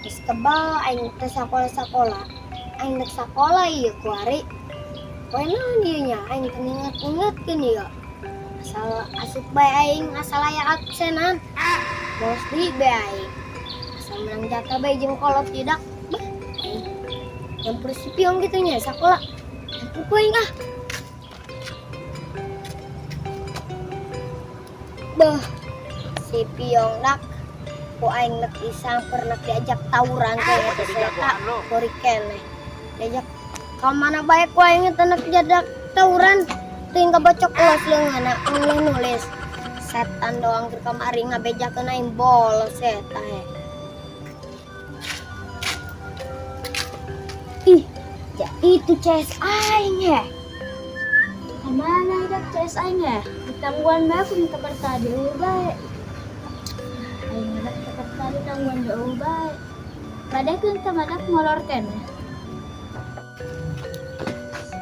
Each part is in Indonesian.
Is kebal aing ke sekolah-sekolah. Aing ke sekolah ieu ku ari. Poe naon ieu nya aing teu inget-ingetkeun ieu. Asal asup bae aing asal aya absenan. Bolos deui bae aing. Asal menang jatah bae jeung kolot tidak. Aing nyampur si piong gitu nya sekolah. Nyampur ku aing ah. Beuh, si piong dak ku aing nek disamper nek diajak tawuran kayak eta eta kori keneh. Diajak ka mana bae ku aing teh nek diajak tawuran teuing kabocok ulas leungeunna nulis. Setan doang ke kamari ngabejakeun aing bolos eta he. Ih, ja itu CS aing he. Kemana hidup CS aing ya? Ditangguan bae aku minta bertadi bae. Aing hidup tetep tadi tangguan jauh bae. Badakeun teh badak ngolor keneh.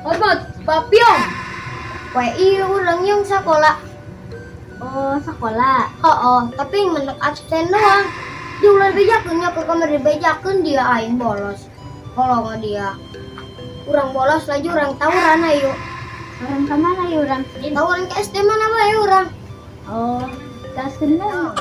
Hormat, Papiong. Poe ieu urang yang sekolah. Oh, sekolah. Tapi menek absen doang. Dia ulah bejakeun nya ke kamar bejakeun dia aing bolos. Kalau nggak dia urang bolos lagi urang tawuran ayo. Orang kemana ya orang? Tawuran ke SD mana bae urang. Oh, kaskeun lah.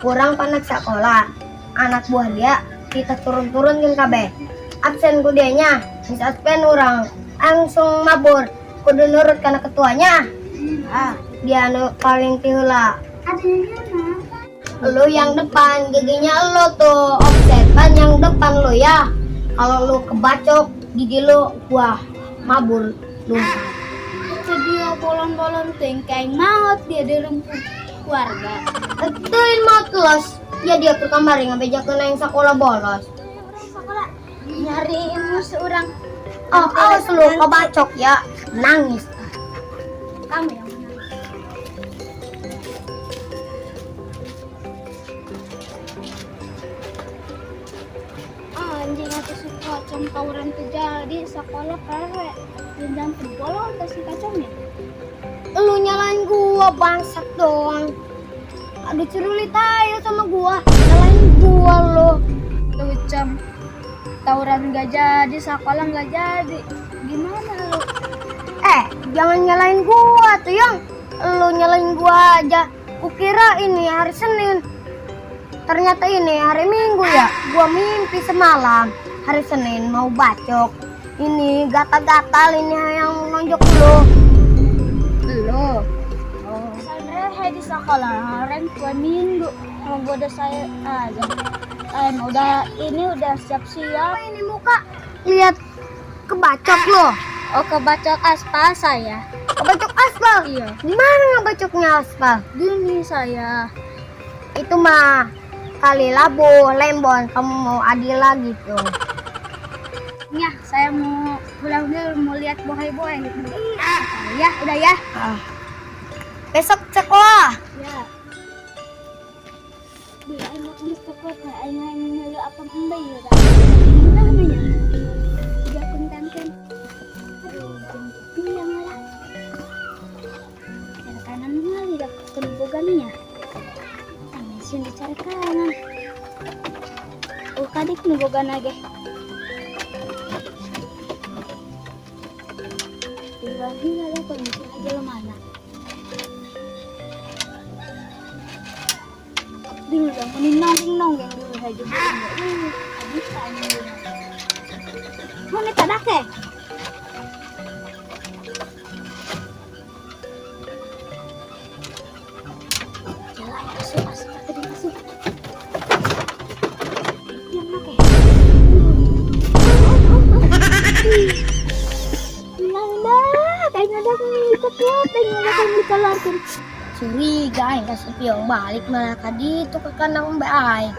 Urang panak sekolah. Anak buah dia kita turun-turun kan kabeh. Absen ku dia nya, mis absen urang langsung mabur. Kudu nurut kana ketuanya. Dia anu paling tiheula. Lu yang depan, giginya lu tuh offsetan yang depan lu ya. Kalau lu kebacok gigi lu, wah mabur lu. Itu dia bolon-bolon tengkeng maut dia diremput keluarga. Betuin mau telos. Ya dia ke kamar ngabejakeun aing sekolah bolos. Sekolah nyariin musuh orang. Awas lu kebacok ya, nangis. Kamu yang menang. Anjing aku suka tawuran terjadi sekolah kare. Dendam bolong kasih kacangnya. Lu nyalain gua bangsat doang. Aduh cerulit aja sama gua. Nyalain gua lu. Tuh cem. Tawuran gak jadi, sekolah gak jadi. Gimana lu? Jangan nyalain gua tuh yang. Lu nyalain gua aja. Kukira ini hari Senin. Ternyata ini hari Minggu ya. Gua mimpi semalam. Hari Senin mau bacok. Ini gatal-gatal ini yang nonjok lu. Lu. Saya di sekolah hari 2 minggu. Mau goda saya aja. Udah siap-siap. Apa ini muka? Lihat kebacok lu. Oh, kebacok aspal saya. Kebacok aspal? Iya. Gimana ngebacoknya aspal? Gini saya. Itu mah kali labu, lembon. Kamu mau adil lagi tuh. Ya, saya mau pulang dulu, mau lihat bohai-bohai gitu. Ya, udah ya. Besok sekolah. Ya. Bila enak di sekolah, aing ngeulu apa mbak ya? Gimana namanya? Tiga kuntan kan. Aduh, jemput yang lah. Cara kanan mah lihat kenubugannya. Langsung dicari kanan. Kadik nubugan aja. Tiba-tiba ada kondisi aja lo mana? Dulu dah meninong yang dulu aja belum. Habis tanya dulu. Mau minta dake? Jalan masuk tadi masuk. Yang dake? Kayaknya ada yang ikut ya, kayaknya ada yang dikelarkan. Curiga aing ka piong balik malah ka ditu ke kandang mbak aing.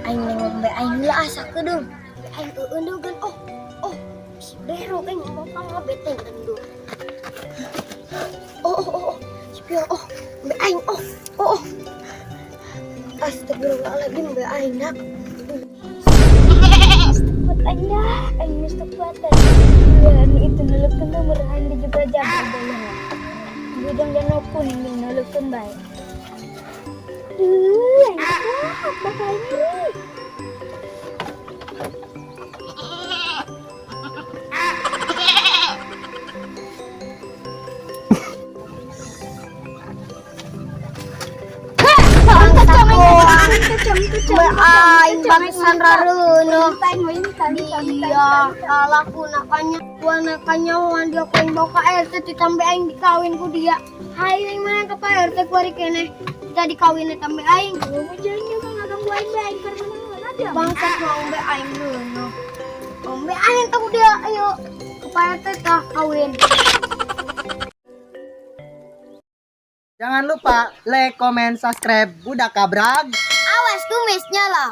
Aing nengok mbak aing heula asa kedeung. Aing euneugeun si bero aing ngomong ngabeteng endul. Si piong mbak aing Astagfirullahaladzim mbak aing nak. Kuat aja, aing mesti kuatan. Ini itu nulukkan nomor aing di juga jaga dulu. Gudang dan kuning yang nulukkan baik. Aing kuat bakal ini. aing bagusan rareuna. Tanya ini kali Iya, kalah ku nakanya wan dia koin bawa ka RT ditambah aing dikawin ku dia. Hayu aing mah ka RT ku ari keneh. Kita dikawin tambah aing. mau jadinya mah ngadang gua aing bae karena nanti Bangsat mau be aing dulu. Ombe aing tahu dia ayo ke RT tah kawin. Jangan lupa like, comment, subscribe. Budak kabrag. Awas kumisnya lah.